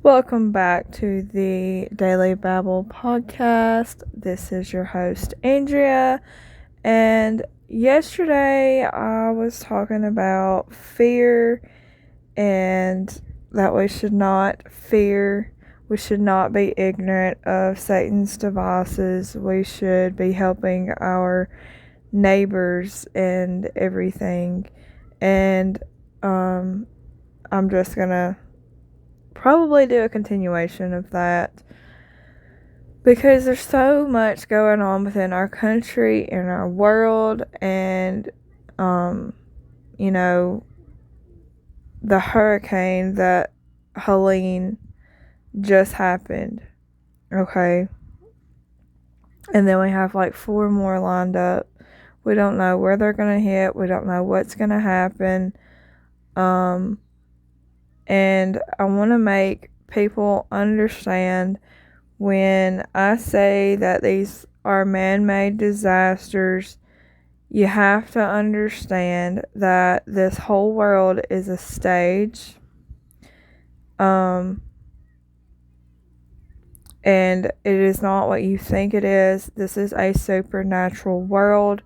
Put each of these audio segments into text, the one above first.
Welcome back to the Daily Babble podcast. This is your host, Andrea. And yesterday I was talking about fear and that we should not fear. We should not be ignorant of Satan's devices. We should be helping our neighbors and everything. And I'm just going to probably do a continuation of that because there's so much going on within our country and our world, and you know, the hurricane that Helene just happened, okay, and then we have like 4 more lined up. We don't know where they're gonna hit. We don't know what's gonna happen. And I want to make people understand when I say that these are man-made disasters, you have to understand that this whole world is a stage. And it is not what you think it is. This is a supernatural world.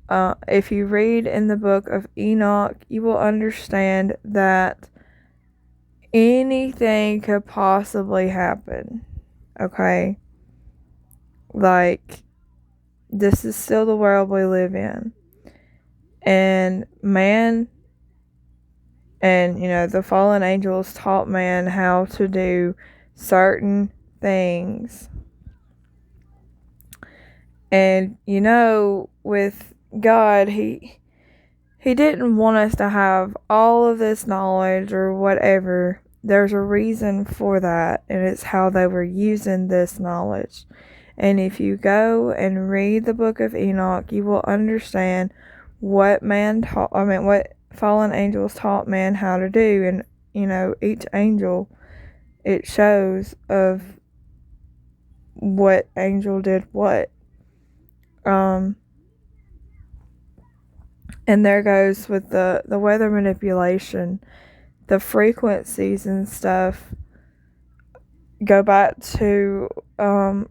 If you read in the book of Enoch, you will understand that anything could possibly happen. Okay? Like, this is still the world we live in. And man, and the fallen angels taught man how to do certain things. And with God, he didn't want us to have all of this knowledge or whatever. There's a reason for that, and it's how they were using this knowledge. And if you go and read the book of Enoch, you will understand what what fallen angels taught man how to do. And each angel, it shows of what angel did what. And there goes with the weather manipulation, the frequencies and stuff. Go back to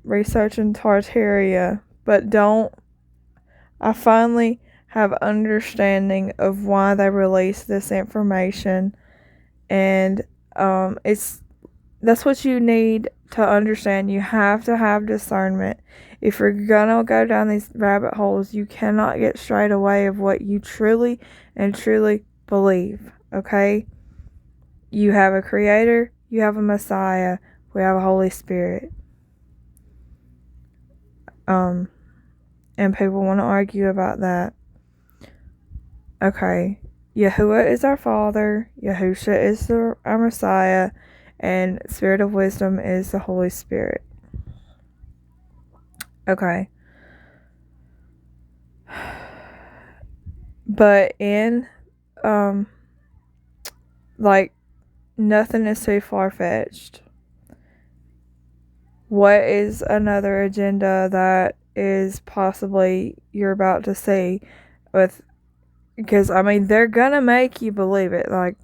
research in Tartaria, but I finally have understanding of why they release this information, and that's what you need to understand. You have to have discernment. If you're gonna go down these rabbit holes, you cannot get straight away of what you truly and truly believe. Okay? You have a creator, you have a Messiah, we have a Holy Spirit. And people want to argue about that. Okay. Yahuwah is our Father, Yahusha is our Messiah, and Spirit of Wisdom is the Holy Spirit. Okay. But nothing is too far-fetched. What is another agenda that is possibly you're about to see because they're gonna make you believe it. Like,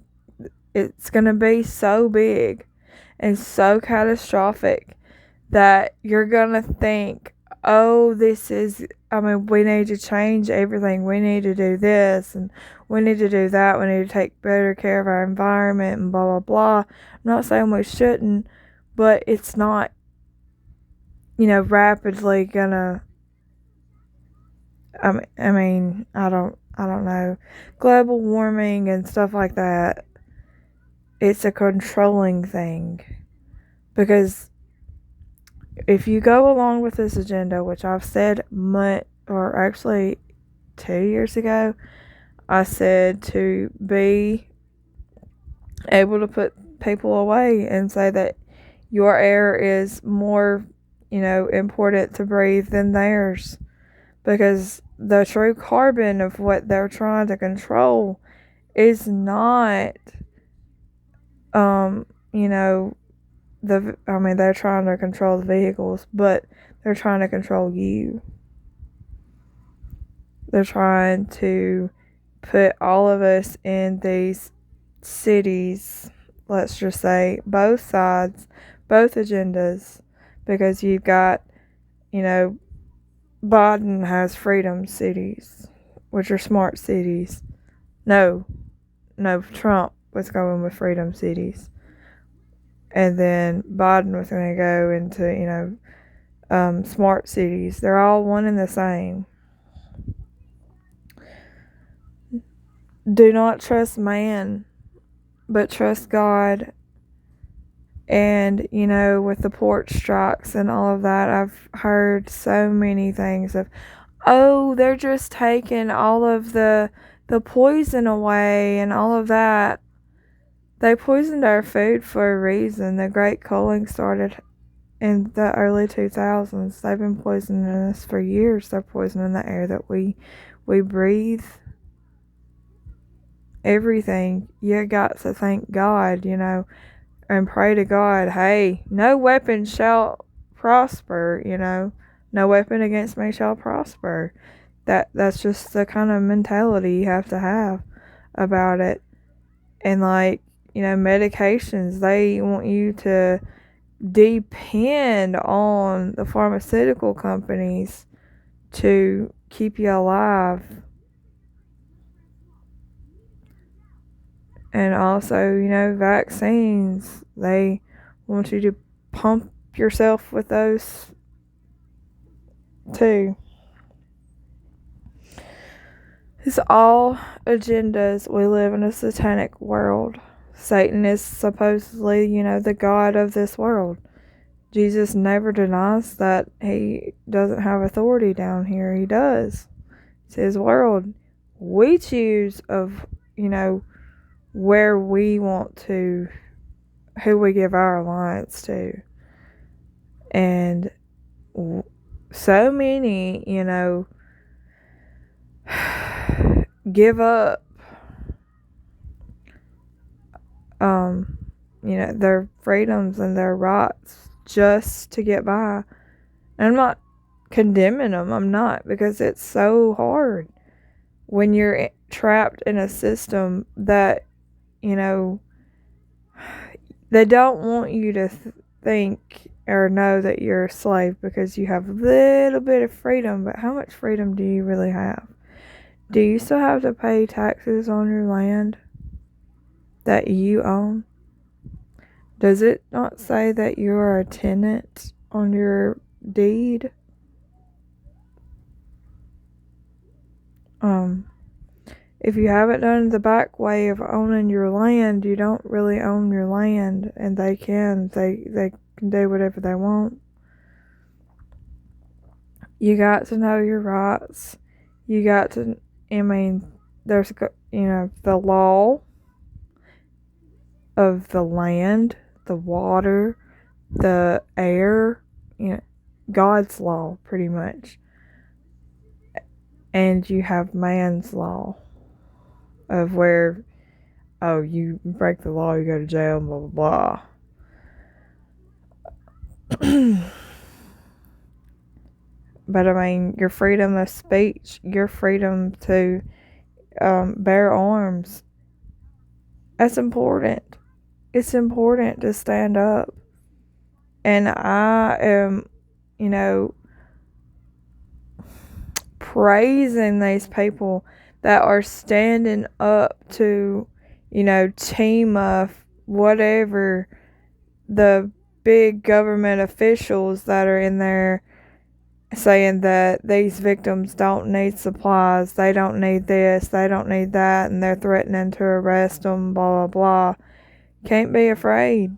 it's gonna be so big and so catastrophic that you're gonna think, oh, we need to change everything. We need to do this and we need to do that. We need to take better care of our environment and blah, blah, blah. I'm not saying we shouldn't, but it's not, rapidly gonna, I don't know, global warming and stuff like that. It's a controlling thing, because if you go along with this agenda, which I've said actually 2 years ago, I said to be able to put people away and say that your air is more, important to breathe than theirs, because the true carbon of what they're trying to control is not, they're trying to control the vehicles, but they're trying to control you. They're trying to put all of us in these cities let's just say, both sides, both agendas, because you've got, you know, Biden has freedom cities, which are smart cities. No, Trump was going with freedom cities. And then Biden was going to go into, smart cities. They're all one and the same. Do not trust man, but trust God. And, with the port strikes and all of that, I've heard so many things of, oh, they're just taking all of the poison away and all of that. They poisoned our food for a reason. The Great Culling started in the early 2000s. They've been poisoning us for years. They're poisoning the air that we breathe. Everything. You got to thank God, and pray to God, hey, no weapon shall prosper, no weapon against me shall prosper. That's just the kind of mentality you have to have about it. And medications, they want you to depend on the pharmaceutical companies to keep you alive. And also, vaccines, they want you to pump yourself with those too. It's all agendas. We live in a satanic world. Satan is supposedly, the God of this world. Jesus never denies that he doesn't have authority down here. He does. It's his world. We choose of, where we want to, who we give our alliance to. And so many, give up, their freedoms and their rights just to get by. And I'm not condemning them. I'm not, because it's so hard when you're trapped in a system that, they don't want you to think or know that you're a slave because you have a little bit of freedom. But how much freedom do you really have? Do you still have to pay taxes on your land that you own? Does it not say that you are a tenant on your deed? If you haven't done the back way of owning your land, you don't really own your land, and they can do whatever they want. You got to know your rights. You got to, there's, the law of the land, the water, the air, God's law, pretty much. And you have man's law of where, oh, you break the law, you go to jail, blah, blah, blah. But your freedom of speech, your freedom to bear arms, that's important. It's important to stand up. And I am, praising these people that are standing up to, team of whatever the big government officials that are in there saying that these victims don't need supplies, they don't need this, they don't need that, and they're threatening to arrest them, blah, blah, blah. Can't be afraid.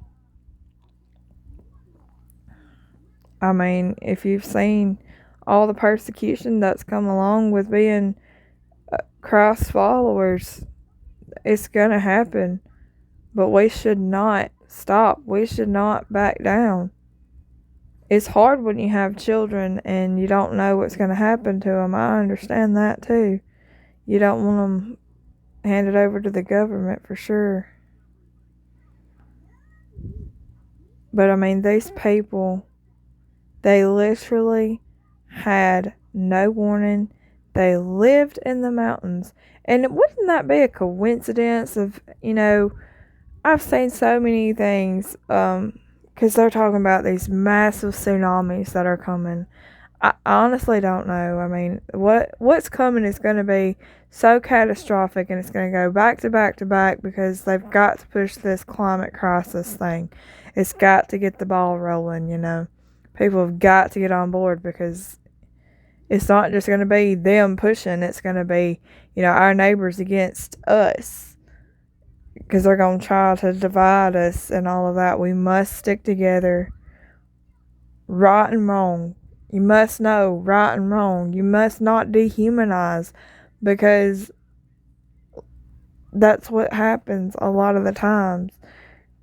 If you've seen all the persecution that's come along with being Christ followers, it's gonna happen. But we should not stop. We should not back down. It's hard when you have children and you don't know what's going to happen to them. I understand that too. You don't want them handed over to the government for sure. But these people, they literally had no warning. They lived in the mountains. And wouldn't that be a coincidence of, I've seen so many things, because they're talking about these massive tsunamis that are coming. I honestly don't know. I mean, what's coming is going to be so catastrophic, and it's going to go back to back to back because they've got to push this climate crisis thing. It's got to get the ball rolling, you know. People have got to get on board because it's not just going to be them pushing. It's going to be, you know, our neighbors against us because they're going to try to divide us and all of that. We must stick together. Right and wrong. You must know right and wrong. You must not dehumanize because that's what happens a lot of the times.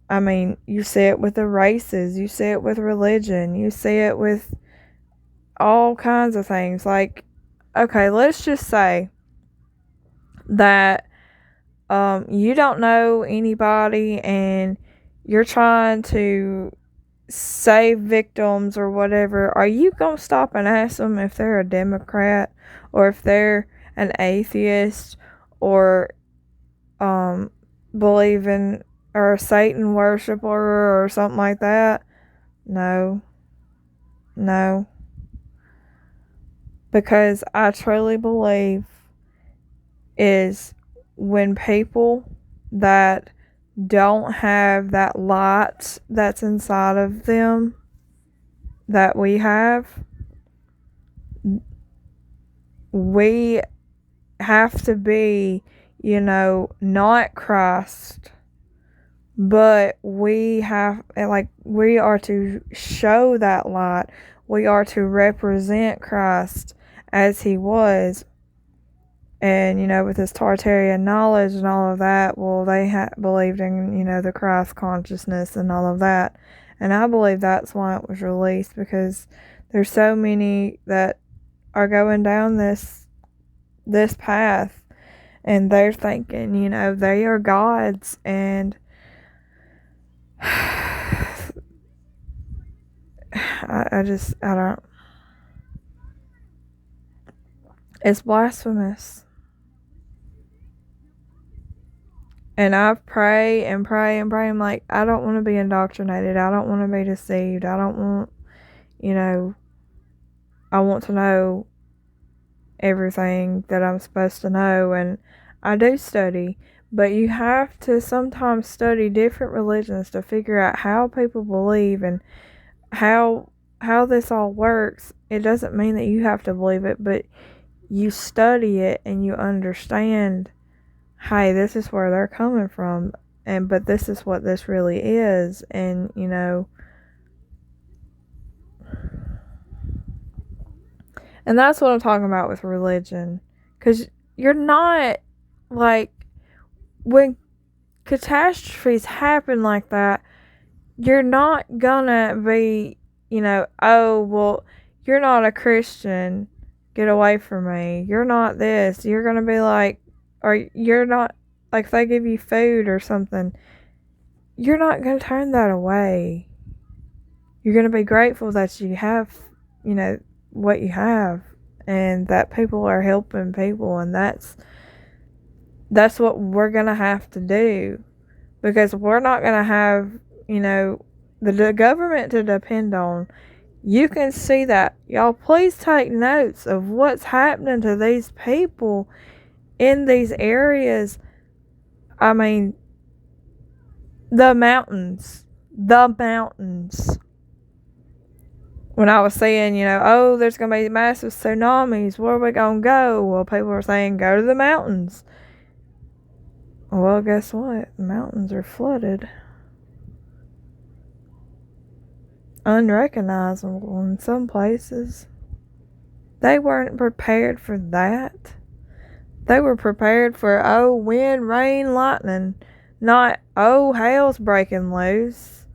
I mean, you see it with the races, you see it with religion, you see it with all kinds of things. Like, okay, let's just say that you don't know anybody and you're trying to save victims or whatever. Are you going to stop and ask them if they're a Democrat or if they're an atheist or believe in or a Satan worshiper or something like that? No. No. Because I truly believe is when people that don't have that light that's inside of them that we have, we have to be, you know, not Christ, but we are to show that light. We are to represent Christ as he was. And, you know, with his Tartarian knowledge and all of that, well, they believed in, you know, the Christ consciousness and all of that. And I believe that's why it was released, because there's so many that are going down this path, and they're thinking, you know, they are gods, and I don't. It's blasphemous. And I pray and pray and pray. I'm like, I don't want to be indoctrinated. I don't want to be deceived. I don't want, you know, I want to know everything that I'm supposed to know. And I do study. But you have to sometimes study different religions to figure out how people believe and how this all works. It doesn't mean that you have to believe it, but you study it and you understand, hey, this is where they're coming from, but this is what this really is. And, you know, and that's what I'm talking about with religion, because you're not, like, when catastrophes happen like that, you're not gonna be, you know, oh, well, you're not a Christian, get away from me, you're not this. You're gonna be like, or you're not, like, if they give you food or something, you're not gonna turn that away. You're gonna be grateful that you have, you know, what you have, and that people are helping people, and that's what we're gonna have to do, because we're not gonna have, you know, the government to depend on. You can see that. Y'all, please take notes of what's happening to these people in these areas. I mean, the mountains. When I was saying, you know, oh, there's going to be massive tsunamis, where are we going to go? Well, people are saying, go to the mountains. Well, guess what? The mountains are flooded. Unrecognizable in some places. They weren't prepared for that. They were prepared for, oh, wind, rain, lightning. Not, oh, hell's breaking loose.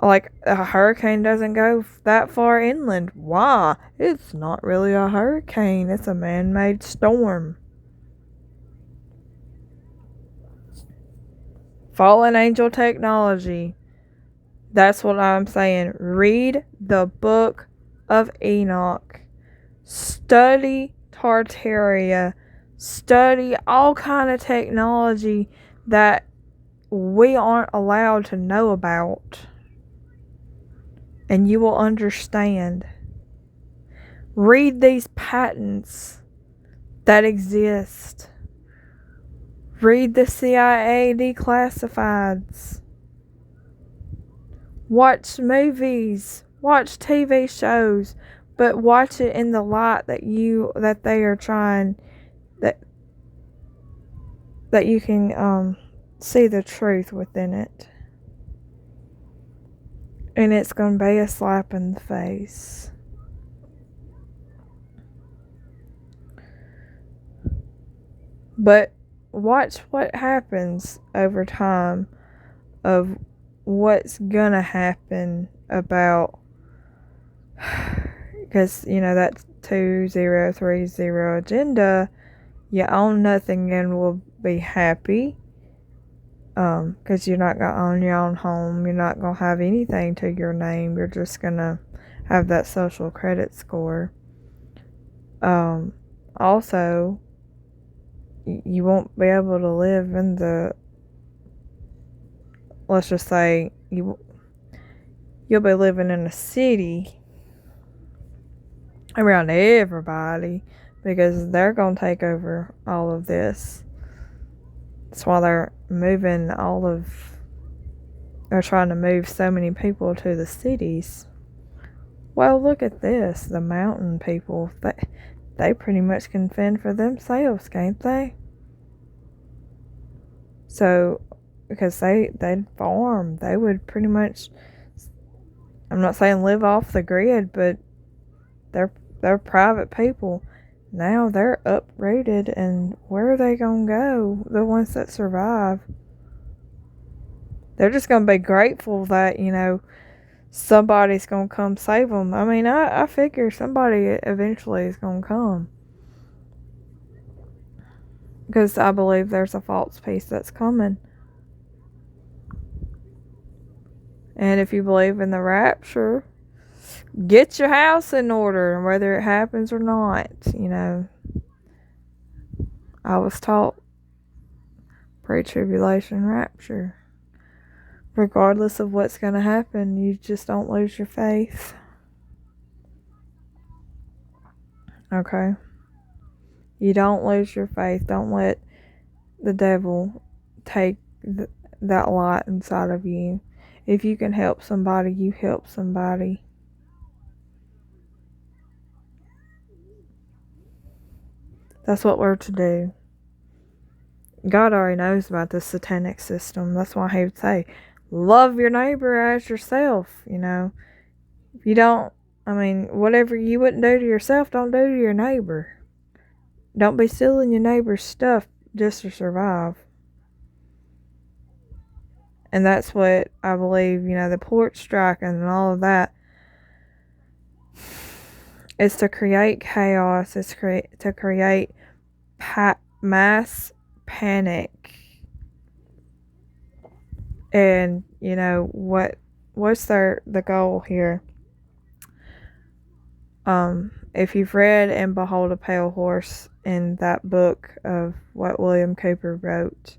Like, a hurricane doesn't go that far inland. Why? It's not really a hurricane. It's a man-made storm. Fallen angel technology. That's what I'm saying. Read the book of Enoch. Study Tartaria. Study all kind of technology that we aren't allowed to know about. And you will understand. Read these patents that exist. Read the CIA declassifieds. Watch movies. Watch TV shows. But watch it in the light that they are trying, that you can see the truth within it. And it's going to be a slap in the face. But watch what happens over time of what's gonna happen about, because that 2030 agenda, you own nothing and will be happy, because you're not gonna own your own home, you're not gonna have anything to your name, you're just gonna have that social credit score. Also, you won't be able to live in the, let's just say, you'll be living in a city around everybody, because they're going to take over all of this. That's why they're trying to move so many people to the cities. Well, look at this. The mountain people, they pretty much can fend for themselves, can't they? So, because they'd farm, they would pretty much, I'm not saying live off the grid, but they're private people. Now they're uprooted, and where are they gonna go? The ones that survive, they're just gonna be grateful that somebody's gonna come save them. I mean, I figure somebody eventually is gonna come, because I believe there's a false peace that's coming. And if you believe in the rapture, get your house in order, whether it happens or not. I was taught pre-tribulation rapture. Regardless of what's going to happen, you just don't lose your faith. Okay? You don't lose your faith. Don't let the devil take that light inside of you. If you can help somebody, you help somebody. That's what we're to do. God already knows about the satanic system. That's why he would say, love your neighbor as yourself. If you don't, whatever you wouldn't do to yourself, don't do to your neighbor. Don't be stealing your neighbor's stuff just to survive. And that's what I believe, the port striking and all of that is to create chaos. It's to create mass panic. And, what's the goal here? If you've read And Behold a Pale Horse, in that book of what William Cooper wrote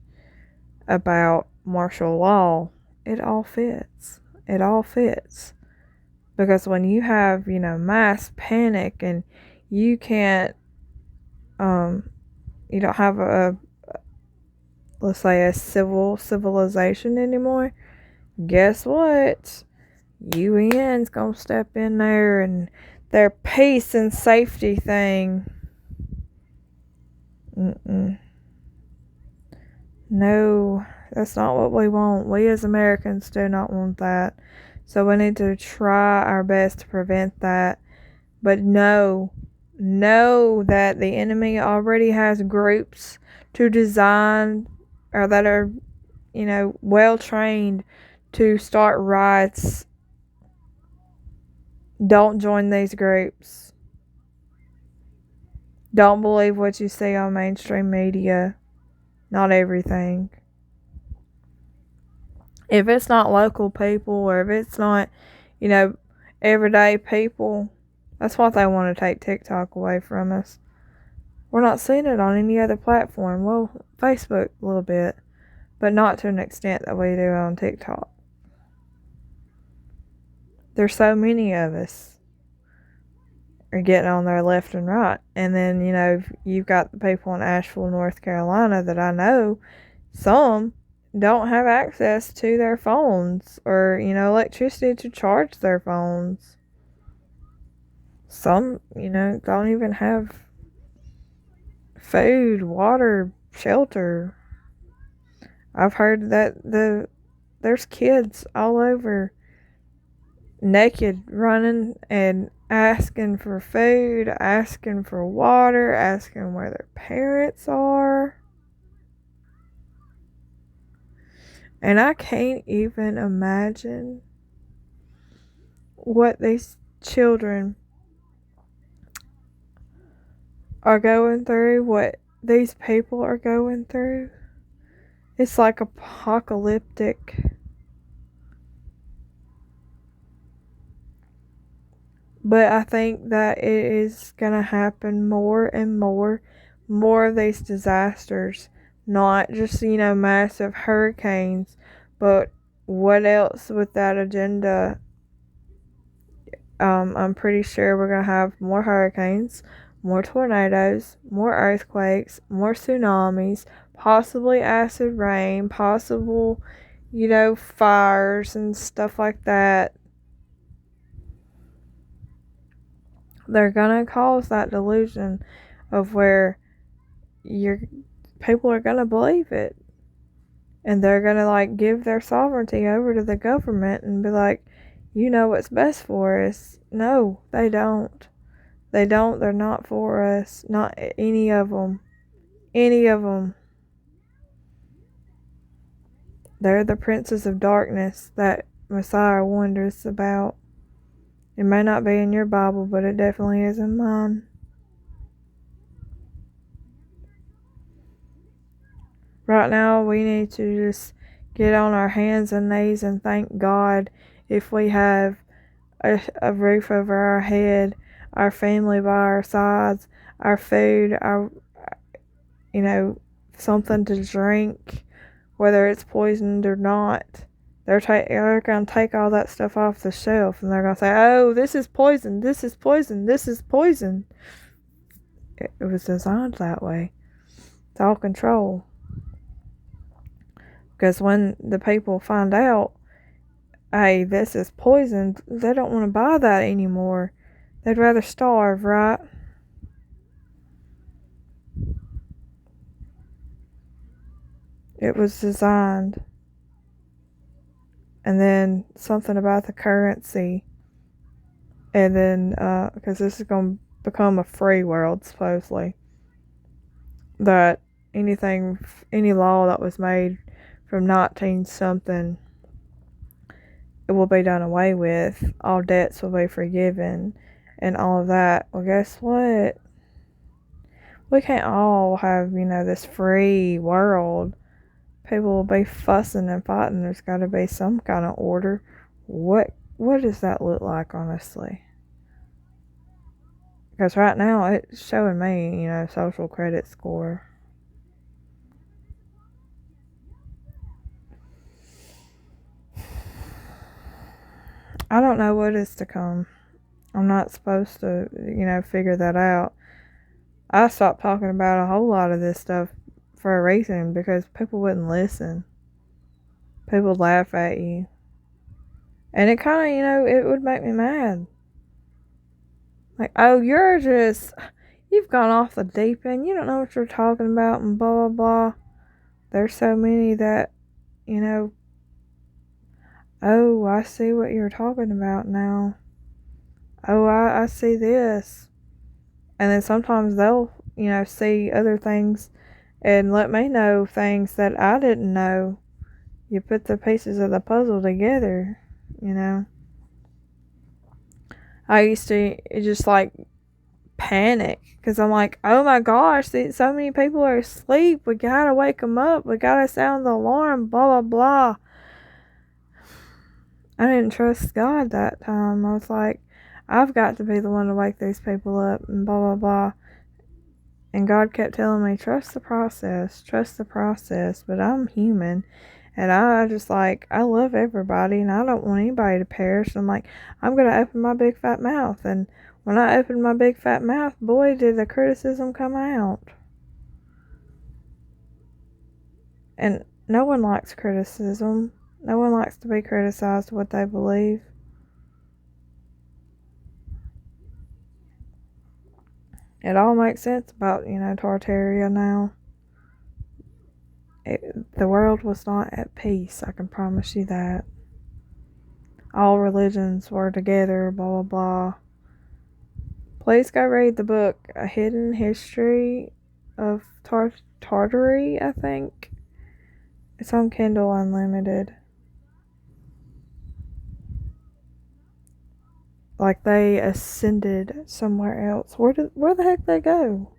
about martial law, it all fits. It all fits. Because when you have, mass panic, and you can't, you don't have let's say a civilization anymore, guess what? UN's gonna step in there, and their peace and safety thing. No, that's not what we want. We as Americans do not want that. So we need to try our best to prevent that. But know that the enemy already has groups to design, or that are, well trained to start riots. Don't join these groups. Don't believe what you see on mainstream media. Not everything. If it's not local people, or if it's not, everyday people, that's what they want to take TikTok away from us. We're not seeing it on any other platform. Well, Facebook a little bit. but not to an extent that we do on TikTok. There's so many of us are getting on there left and right. And then, you've got the people in Asheville, North Carolina that I know, some don't have access to their phones or, electricity to charge their phones. Some, don't even have food, water, shelter. I've heard that there's kids all over naked running and asking for food, asking for water, asking where their parents are. And I can't even imagine what these children are going through, what these people are going through. It's like apocalyptic. But I think that it is going to happen more and more of these disasters. Not just, massive hurricanes, but what else with that agenda? I'm pretty sure we're going to have more hurricanes, more tornadoes, more earthquakes, more tsunamis, possibly acid rain, possible, fires and stuff like that. They're going to cause that delusion of where people are going to believe it. And they're going to, give their sovereignty over to the government and be like, you know what's best for us. No, they don't. They don't. They're not for us. Not any of them. Any of them. They're the princes of darkness that Messiah warned us about. It may not be in your Bible, but it definitely is in mine. Right now, we need to just get on our hands and knees and thank God if we have a roof over our head, our family by our sides, our food, our, something to drink, whether it's poisoned or not. They're going to take all that stuff off the shelf and they're going to say, oh, this is poison, this is poison, this is poison. It was designed that way. It's all control. Because when the people find out, hey, this is poison, they don't want to buy that anymore. They'd rather starve, right? It was designed. And then something about the currency. And then, because this is going to become a free world, supposedly. That any law that was made from 19-something, it will be done away with. All debts will be forgiven. And all of that. Well, guess what? We can't all have, this free world. People will be fussing and fighting. There's got to be some kind of order. What does that look like, honestly? Because right now, it's showing me, social credit score. I don't know what is to come. I'm not supposed to, figure that out. I stopped talking about a whole lot of this stuff for a reason, because people wouldn't listen. People laugh at you. And it kind of, it would make me mad. Like, oh, you've gone off the deep end. You don't know what you're talking about and blah, blah, blah. There's so many that, oh, I see what you're talking about now. Oh, I see this. And then sometimes they'll, see other things and let me know things that I didn't know. You put the pieces of the puzzle together, I used to just panic because I'm like, oh my gosh, so many people are asleep. We gotta wake them up. We gotta sound the alarm, blah, blah, blah. I didn't trust God that time. I was like, I've got to be the one to wake these people up and blah, blah, blah. And God kept telling me, trust the process, but I'm human. And I just like, I love everybody and I don't want anybody to perish. I'm like, I'm going to open my big fat mouth. And when I opened my big fat mouth, boy, did the criticism come out. And no one likes criticism. No one likes to be criticized what they believe. It all makes sense about, Tartaria now. The world was not at peace, I can promise you that. All religions were together, blah, blah, blah. Please go read the book, A Hidden History of Tartary, I think. It's on Kindle Unlimited. Like they ascended somewhere else. Where the heck they go?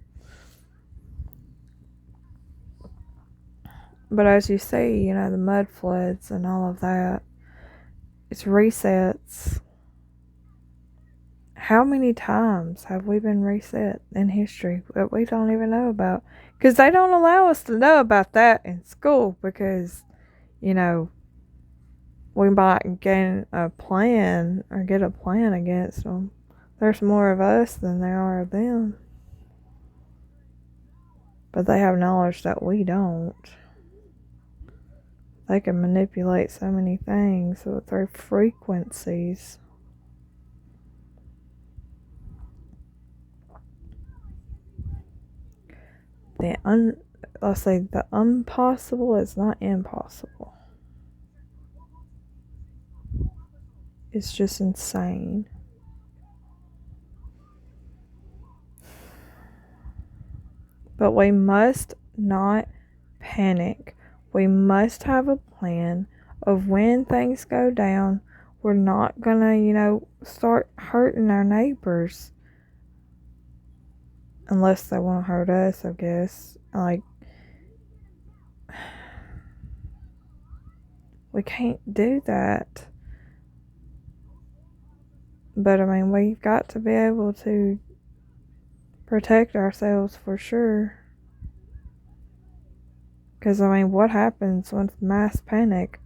But as you see, the mud floods and all of that, it's resets. How many times have we been reset in history that we don't even know about? Because they don't allow us to know about that in school because, we might gain a plan or get a plan against them. There's more of us than there are of them. But they have knowledge that we don't. They can manipulate so many things with their frequencies. Let's say the impossible is not impossible. It's just insane. But we must not panic. We must have a plan of when things go down. We're not gonna, start hurting our neighbors. Unless they want to hurt us, I guess. Like, we can't do that. But, we've got to be able to protect ourselves for sure. Because, what happens when mass panic,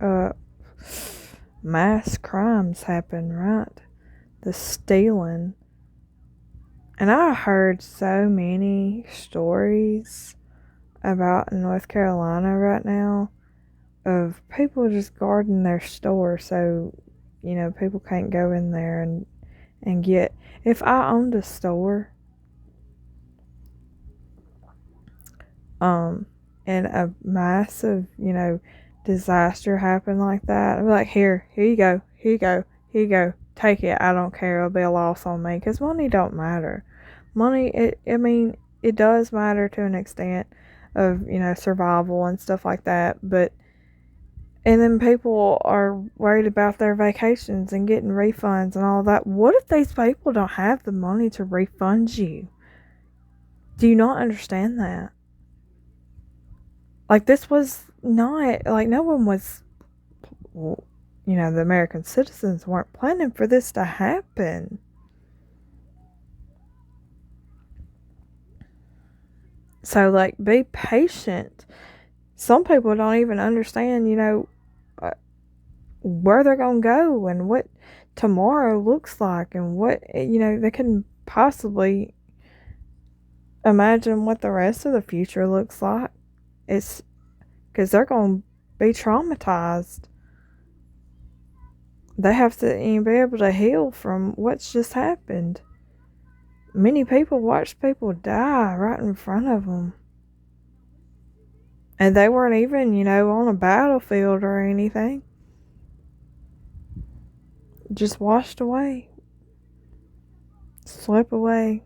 mass crimes happen, right? The stealing. And I heard so many stories about North Carolina right now of people just guarding their store so, people can't go in there and get. If I owned a store, and a massive, disaster happened like that, I'd be like, here you go, take it, I don't care, it'll be a loss on me, because money don't matter. Money, it does matter to an extent of, survival and stuff like that, but, and then people are worried about their vacations and getting refunds and all that. What if these people don't have the money to refund you? Do you not understand that? Like, this was not, like, no one was, the American citizens weren't planning for this to happen. So, like, be patient. Some people don't even understand, where they're going to go and what tomorrow looks like and what, they couldn't possibly imagine what the rest of the future looks like. It's because they're going to be traumatized. They have to be able to heal from what's just happened. Many people watch people die right in front of them. And they weren't even, on a battlefield or anything. Just washed away. Slip away.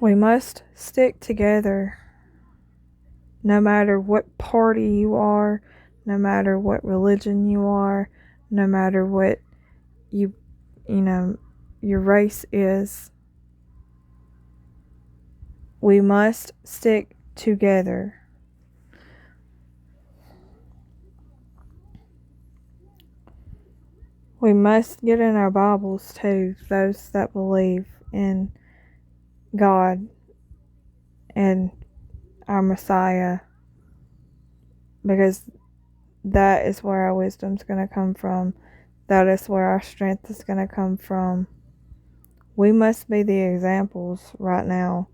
We must stick together. No matter what party you are, no matter what religion you are, no matter what your race is. We must stick together. We must get in our Bibles too, those that believe in God and our Messiah, because that is where our wisdom's going to come from. That is where our strength is going to come from. We must be the examples right now.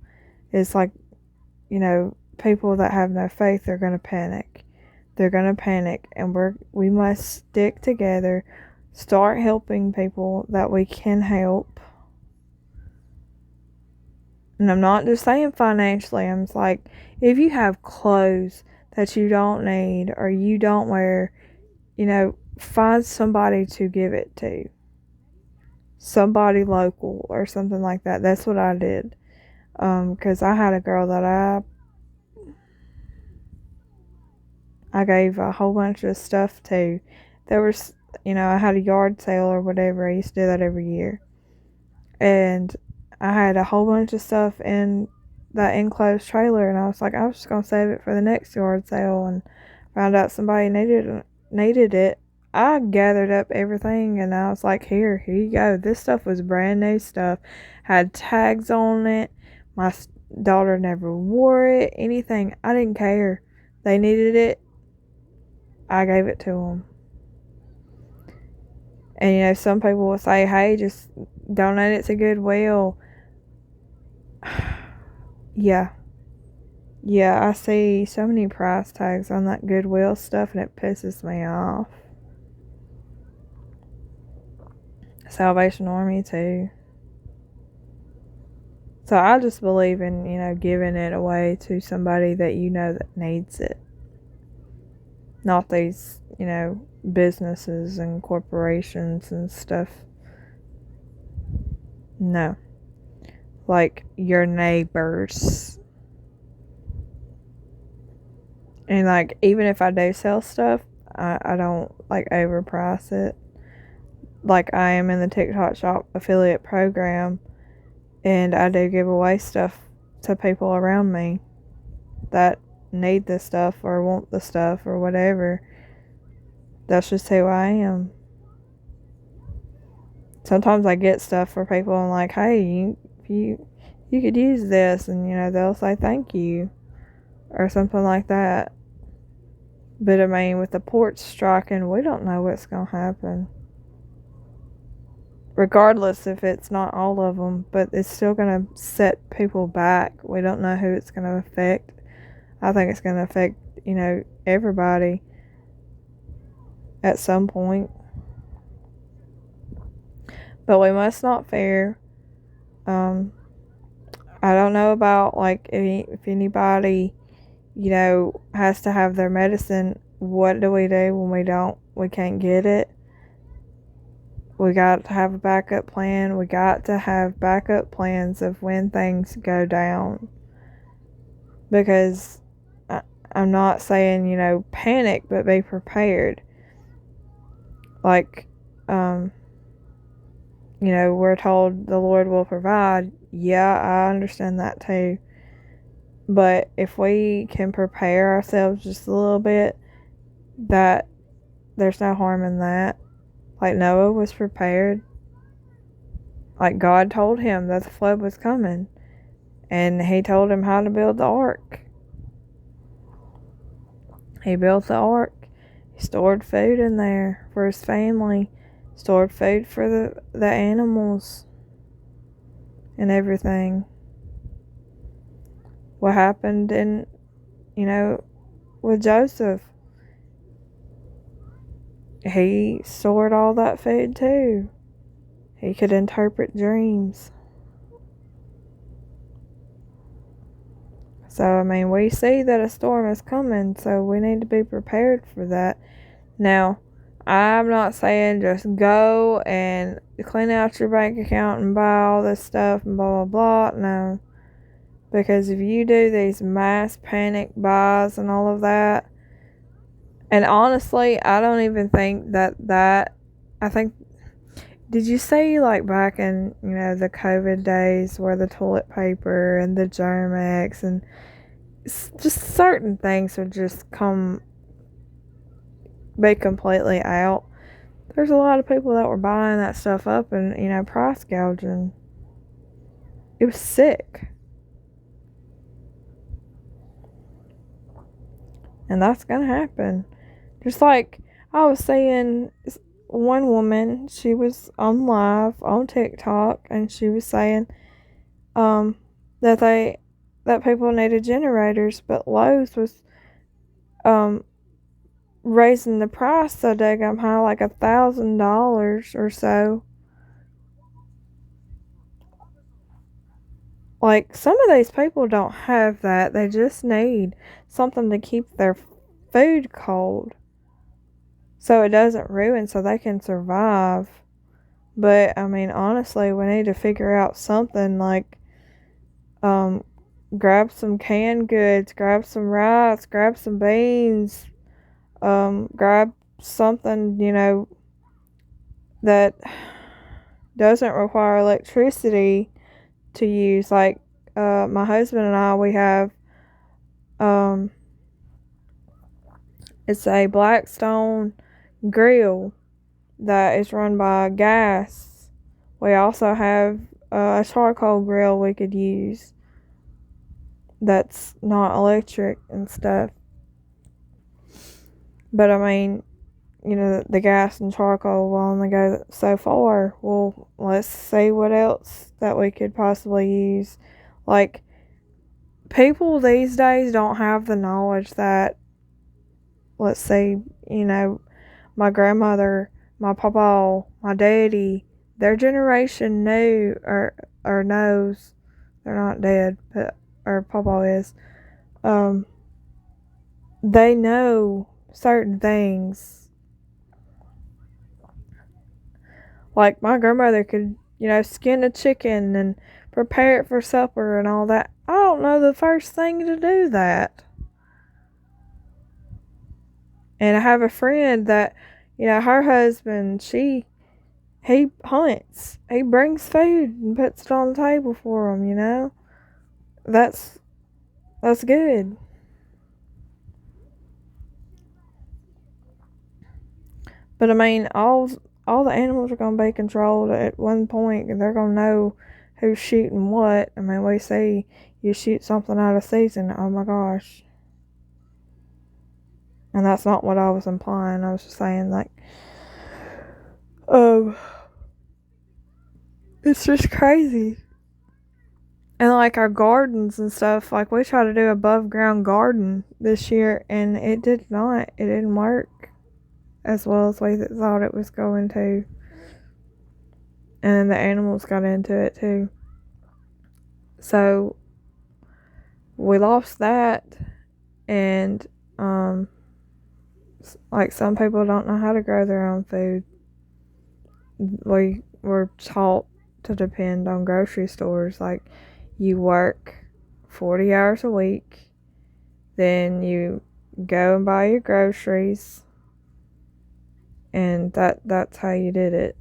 It's like, people that have no faith are going to panic. They're going to panic, and we must stick together, start helping people that we can help. And I'm not just saying financially. I'm just like, if you have clothes that you don't need or you don't wear, find somebody to give it to. Somebody local or something like that. That's what I did. Because I had a girl that I gave a whole bunch of stuff to. There was, I had a yard sale or whatever. I used to do that every year. And I had a whole bunch of stuff in that enclosed trailer, and I was like, I was just going to save it for the next yard sale, and found out somebody needed it. I gathered up everything, and I was like, here you go. This stuff was brand new stuff. Had tags on it. My daughter never wore it. Anything. I didn't care. They needed it. I gave it to them. And, some people will say, hey, just donate it to Goodwill. Yeah, I see so many price tags on that Goodwill stuff, and it pisses me off. Salvation Army too. So I just believe in, giving it away to somebody that that needs it. Not these, businesses and corporations and stuff. No. Like your neighbors. And like, even if I do sell stuff, I don't like overprice it. Like, I am in the TikTok Shop affiliate program, and I do give away stuff to people around me that need this stuff or want the stuff or whatever. That's just who I am. Sometimes I get stuff for people and like, hey, you could use this, and they'll say thank you or something like that. But I mean, with the port striking, we don't know what's going to happen. Regardless if it's not all of them, but it's still going to set people back. We don't know who it's going to affect. I think it's going to affect, everybody at some point. But we must not fear. I don't know about, like, if anybody, has to have their medicine. What do we do when we can't get it? We got to have a backup plan. We got to have backup plans of when things go down. Because I'm not saying, panic, but be prepared. Like, we're told the Lord will provide. Yeah, I understand that too. But if we can prepare ourselves just a little bit, that there's no harm in that. Like, Noah was prepared. Like, God told him that the flood was coming. And he told him how to build the ark. He built the ark. He stored food in there for his family. Stored food for the animals. And everything. What happened with Joseph? He stored all that food too. He could interpret dreams. So, I mean, we see that a storm is coming, so we need to be prepared for that. Now, I'm not saying just go and clean out your bank account and buy all this stuff and blah, blah, blah. No. Because if you do these mass panic buys and all of that, and honestly, I don't even think I think, did you see, like, back in, the COVID days where the toilet paper and the Germ-X and just certain things would just be completely out? There's a lot of people that were buying that stuff up and, price gouging. It was sick. And that's going to happen. Just like I was saying, one woman, she was on live on TikTok, and she was saying that people needed generators, but Lowe's was raising the price so daggum high, like $1,000 or so. Like, some of these people don't have that. They just need something to keep their food cold so it doesn't ruin, so they can survive. But I mean, honestly, we need to figure out something like grab some canned goods, grab some rice, grab some beans, grab something, that doesn't require electricity to use. Like, my husband and I, we have, it's a Blackstone grill that is run by gas. We also have a charcoal grill we could use that's not electric and stuff. But I mean, the gas and charcoal will only go so far. Well, let's see what else that we could possibly use. Like, people these days don't have the knowledge that, let's say, my grandmother, my papa, my daddy, their generation knew or knows. They're not dead, but or papa is. They know certain things. Like, my grandmother could, skin a chicken and prepare it for supper and all that. I don't know the first thing to do that. And I have a friend that, her husband, he hunts. He brings food and puts it on the table for them, That's good. But I mean, all the animals are going to be controlled at one point, and they're going to know who's shooting what. I mean, we see you shoot something out of season, oh my gosh. And that's not what I was implying. I was just saying, like, it's just crazy. And like our gardens and stuff, like we tried to do above ground garden this year, and it didn't work as well as we thought it was going to. And the animals got into it too. So we lost that, and like, some people don't know how to grow their own food. We were taught to depend on grocery stores. Like, you work 40 hours a week, then you go and buy your groceries, and that's how you did it.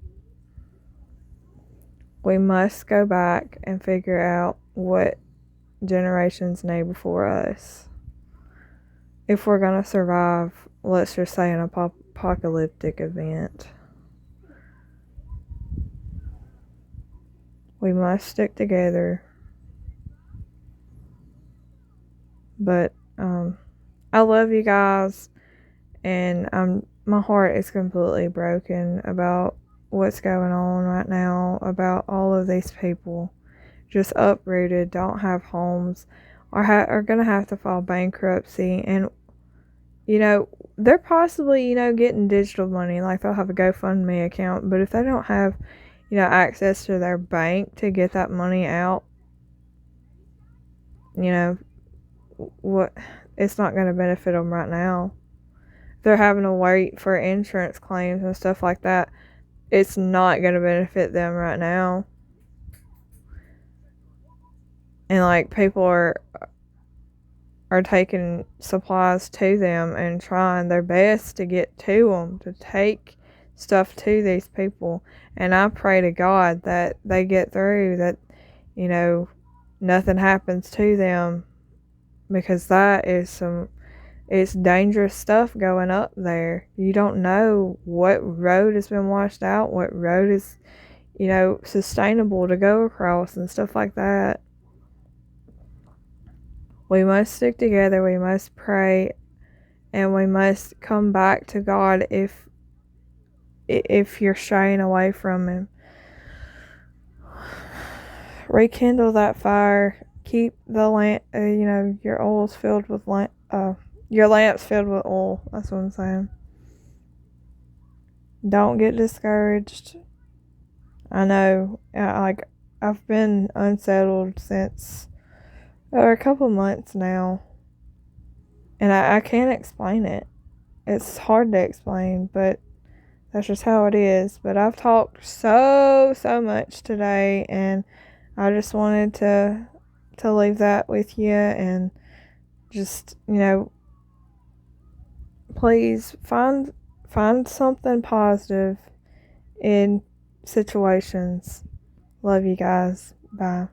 We must go back and figure out what generations need before us if we're going to survive, let's just say, an apocalyptic event. We must stick together. But I love you guys, and my heart is completely broken about what's going on right now, about all of these people just uprooted, don't have homes, or are going to have to file bankruptcy. And they're possibly, getting digital money, like they'll have a GoFundMe account, but if they don't have, access to their bank to get that money out, what, it's not going to benefit them right now. They're having to wait for insurance claims and stuff like that. It's not going to benefit them right now. And like, people are taking supplies to them and trying their best to get to them, to take stuff to these people. And I pray to God that they get through, that, nothing happens to them, because that is some it's dangerous stuff going up there. You don't know what road has been washed out, what road is, sustainable to go across and stuff like that. We must stick together, we must pray, and we must come back to God if you're straying away from Him. Rekindle that fire. Keep the lamp, your oil's filled with your lamp's filled with oil. That's what I'm saying. Don't get discouraged. I know, I've been unsettled since a couple months now, and I can't explain it. It's hard to explain, but that's just how it is. But I've talked so much today, and I just wanted to leave that with you, and just, please find something positive in situations. Love you guys. Bye.